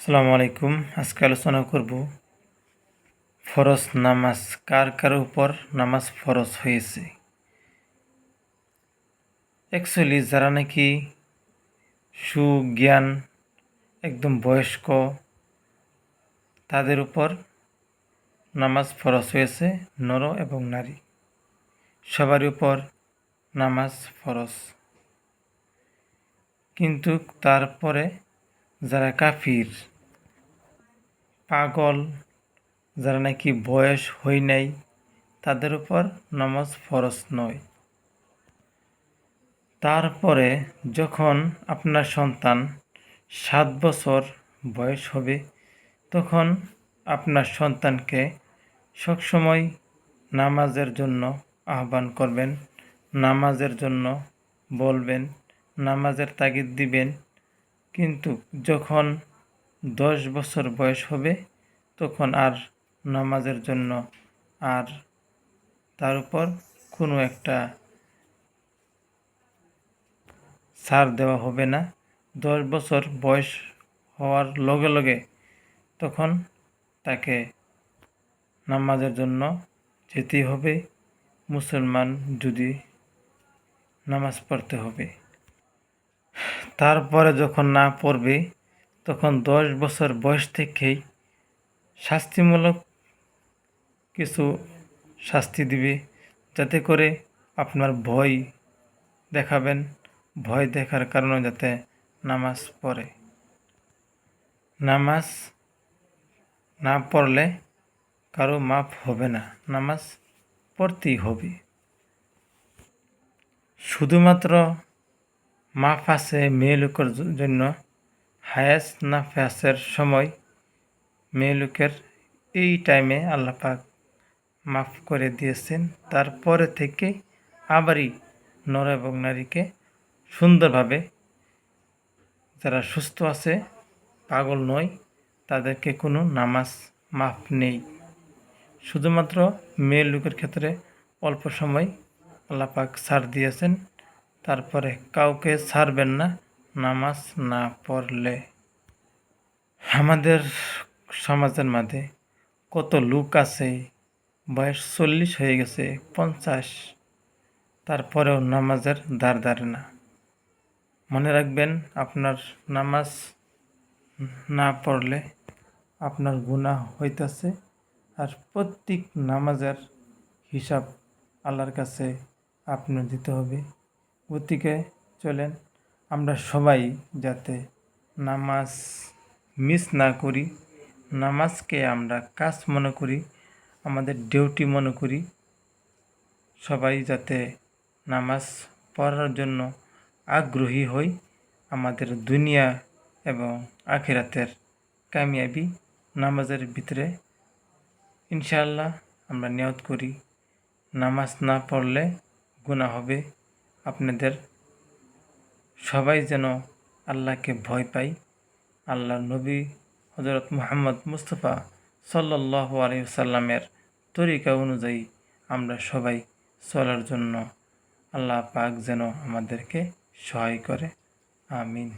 আসসালামু আলাইকুম। আজকে আলোচনা করব ফরজ নামাজ কার কার উপর নামাজ ফরজ হয়েছে। অ্যাকচুয়ালি যারা নাকি সুজ্ঞান একদম বয়স্ক তাদের উপর নামাজ ফরজ হয়েছে, নর এবং নারী সবার উপর নামাজ ফরজ। কিন্তু তারপরে যারা কাফির পাগল, যারা নাকি বয়স হয় নাই তাদের উপর নামাজ ফরজ নয়। তারপরে যখন আপনার সন্তান 7 বছর বয়স হবে তখন আপনার সন্তানকে সবসময় নামাজের জন্য আহ্বান করবেন, নামাজের জন্য বলবেন, নামাজের তাগিদ দিবেন। কিন্তু যখন 10 বছর বয়স হবে তখন আর নামাজের জন্য আর তার উপর কোনো একটা ছাড় দেওয়া হবে না। 10 বছর বয়স হওয়ার লগে লগে তখন তাকে নামাজের জন্য যেতেই হবে। মুসলমান যদি নামাজ পড়তে হবে, তারপরে যখন না পড়বে তখন 10 বছর বয়স থেকেই শাস্তিমূলক কিছু শাস্তি দিবে, যাতে করে আপনার ভয় দেখাবেন, ভয় দেখার কারণে যাতে নামাজ পড়ে। নামাজ না পড়লে কারো মাফ হবে না, নামাজ পড়তেই হবে। শুধুমাত্র মাফ আছে মেয়ে লোকের জন্য, হায়াস নাফাসের সময় মেয়ে লোকের এই টাইমে আল্লাহ পাক মাফ করে দিয়েছেন। তারপরে থেকে আবারই নর এবং নারীকে সুন্দরভাবে, যারা সুস্থ আছে পাগল নয় তাদেরকে কোনো নামাজ মাফ নেই। শুধুমাত্র মেয়ে লোকের ক্ষেত্রে অল্প সময় আল্লাহ পাক ছাড় দিয়েছেন, তারপরে কাউকে ছাড়বেন না নামাজ না পড়লে। আমাদের সমাজের মাঝে কত লোক আছে বয়স 40 হয়ে গেছে, 50, তারপরেও নামাজের ধার ধারে না। মনে রাখবেন, আপনার নামাজ না পড়লে আপনার গুনাহ হইতেছে, আর প্রত্যেক নামাজের হিসাব আল্লাহর কাছে আপনার দিতে হবে। গতিকে চলেন আমরা সবাই যাতে নামাজ মিস না করি, নামাজকে আমরা কাজ মনে করি, আমাদের ডিউটি মনে করি। সবাই যাতে নামাজ পড়ার জন্য আগ্রহী হই, আমাদের দুনিয়া এবং আখিরাতের কামিয়াবি নামাজের ভিতরে ইনশাআল্লাহ আমরা নিয়ত করি। নামাজ না পড়লে গুনাহ হবে। আপনাদের সবাই যেন আল্লাহকে ভয় পাই, আল্লাহর নবী হযরত মুহাম্মদ মুস্তাফা সাল্লাল্লাহু আলাইহি ওয়াসাল্লামের তরিকা অনুযায়ী আমরা সবাই চলার জন্য আল্লাহ পাক যেন আমাদেরকে সহায় করে। আমিন।